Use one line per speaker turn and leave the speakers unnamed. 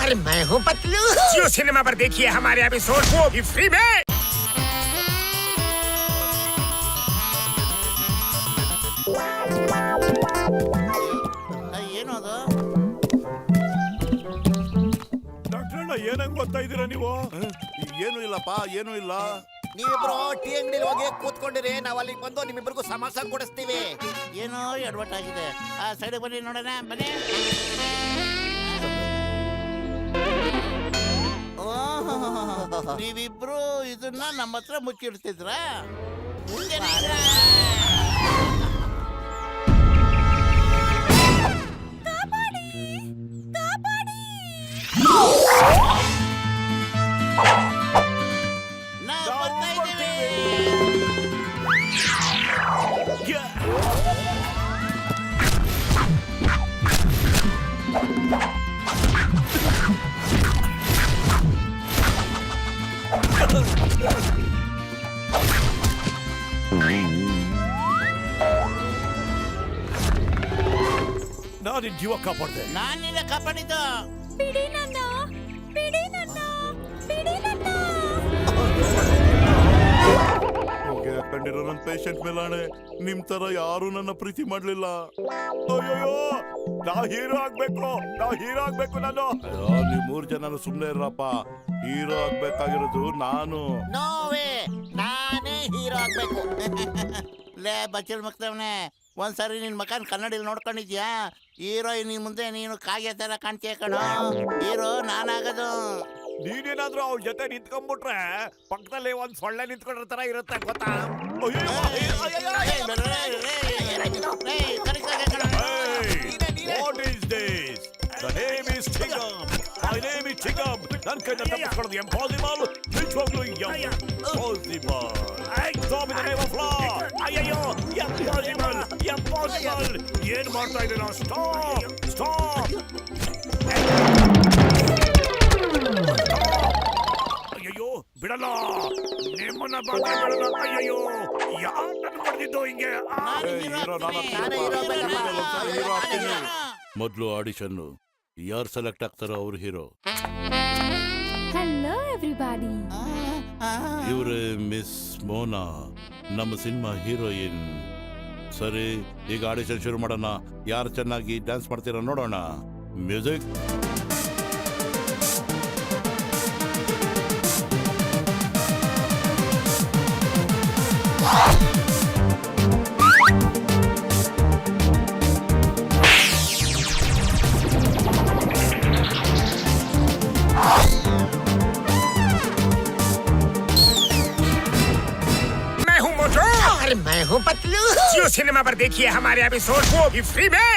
और मैं हूँ पतलू।
जियो सिनेमा पर देखिए हमारे एपिसोड वो भी फ्री में।
ಏನು ಅದು?
ಡಾಕ್ಟ್ರಣ್ಣ ಏನಂಗ್ ಗೊತ್ತಾ ಇದೀರ ನೀವು?
ಏನು ಇಲ್ಲಪ್ಪ, ಏನು ಇಲ್ಲ.
ನೀವಿಬ್ರು ಟೀ ಅಂಗಡಿಲಿ ಹೋಗಿ ಕೂತ್ಕೊಂಡಿರಿ, ನಾವ್ ಅಲ್ಲಿಗೆ ಬಂದು ನಿಮ್ಮಿಬ್ರಿಗೂ ಸಮೋಸ ಕೊಡಿಸ್ತೀವಿ.
ಏನೋ ಎಡವಟ್ ಆಗಿದೆ. ಸೈಡ್ ಬನ್ನಿ ನೋಡೋಣ, ಬನ್ನಿ. ನೀವಿಬ್ರು ಇದನ್ನ ನಮ್ಮ ಹತ್ರ ಮುಚ್ಚಿಡ್ತಿದ್ರ?
ನಾನಿನ್ ಜೀವ ಕಾಪಾಡ್ದೆ.
ನಾನ್ ನಿನ್ನ ಕಾಪಾಡಿದ್ದು.
ಬಿಡಿ ನನ್ನ, ಬಿಡಿ ನನ್ನ, ಬಿಡಿ ನನ್ನ.
ಕಂಡಿರೋ ನನ್ನ ಪೇಷಂಟ್ ಮೇಲಾಣೆ, ನಿಮ್ ತರ ಯಾರು ನನ್ನ ಪ್ರೀತಿ ಮಾಡ್ಲಿಲ್ಲ.
ಅಯ್ಯೋ, ನಾವ್ ಹೀರೋ ಆಗ್ಬೇಕು, ನಾವ್ ಹೀರೋ ಆಗ್ಬೇಕು. ನಾನು
ನೀವ್ 3 ಜನ ಸುಮ್ನೆ ಇರಪ್ಪ. ಹೀರೋ ಆಗ್ಬೇಕಾಗಿರೋದು ನಾನು.
ನೋವೇ ನಾನೇ ಹೀರೋ ಆಗ್ಬೇಕು. ಲೇ ಬಚ್ಚಲ್ ಮಕ್ತವನೆ, ಒಂದ್ಸರಿ ನಿನ್ ಮಕಾನ್ ಕನ್ನಡಿಲಿ ನೋಡ್ಕೊಂಡಿದ್ಯಾ? ಹೀರೋಯಿನ್ ಮುಂದೆ ನೀನು ಕಾಗೆ ತರ ಕಾಣ್ತೀಯ ಕಣೋ. ಹೀರೋ ನಾನಾಗದು.
ನೀನೇನಾದ್ರೂ ಅವ್ರ ಜೊತೆ ನಿಂತ್ಕೊಂಡ್ಬಿಟ್ರೆ ಪಕ್ಕದಲ್ಲಿ ಒಂದ್ ಸೊಳ್ಳೆ ನಿಂತ್ಕೊಂಡ್ರ ತರ ಇರುತ್ತೆ ಗೊತ್ತಾ? What is this? The name is Chingam. My name is Chingam. ನನ್ ಕೈನ ತಪ್ಪಿಸ್ಕೊಳ್ಳೋದು impossible. ನಿಜವಾಗ್ಲೂ impossible. Stop in the name of law. ಅಯ್ಯಯ್ಯೋ, impossible, impossible. ಏನ್ ಮಾಡ್ತಾ ಇದ್ದೀರಾ? Stop, stop. ಅಯ್ಯಯ್ಯೋ, ಬಿಡಲ್ಲ ನಿಮ್ಮನ್ನ ಬಾಕಿ ಬಿಡಲ್ಲ. ಅಯ್ಯಯ್ಯೋ, ಯಾರು ನನ್ನ ಬಡ್ದಿದ್ದು ಹಿಂಗೆ?
ಮೊದ್ಲು ಆಡಿಷನ್ ಯಾರು ಸೆಲೆಕ್ಟ್ ಆಗ್ತಾರೋ ಅವ್ರು ಹೀರೋ.
Hello everybody.
ಇವ್ರೆ ಮಿಸ್ ಮೋನಾ, ನಮ್ಮ ಸಿನಿಮಾ ಹೀರೋಯಿನ್. ಸರಿ, ಈಗ ಆಡಿಷನ್ ಶುರು ಮಾಡೋಣ. ಯಾರು ಚೆನ್ನಾಗಿ ಡ್ಯಾನ್ಸ್ ಮಾಡ್ತೀರಾ ನೋಡೋಣ. ಮ್ಯೂಸಿಕ್.
और मैं हूँ पतलू।
जियो सिनेमा पर देखिए हमारे एपिसोड वो भी फ्री में।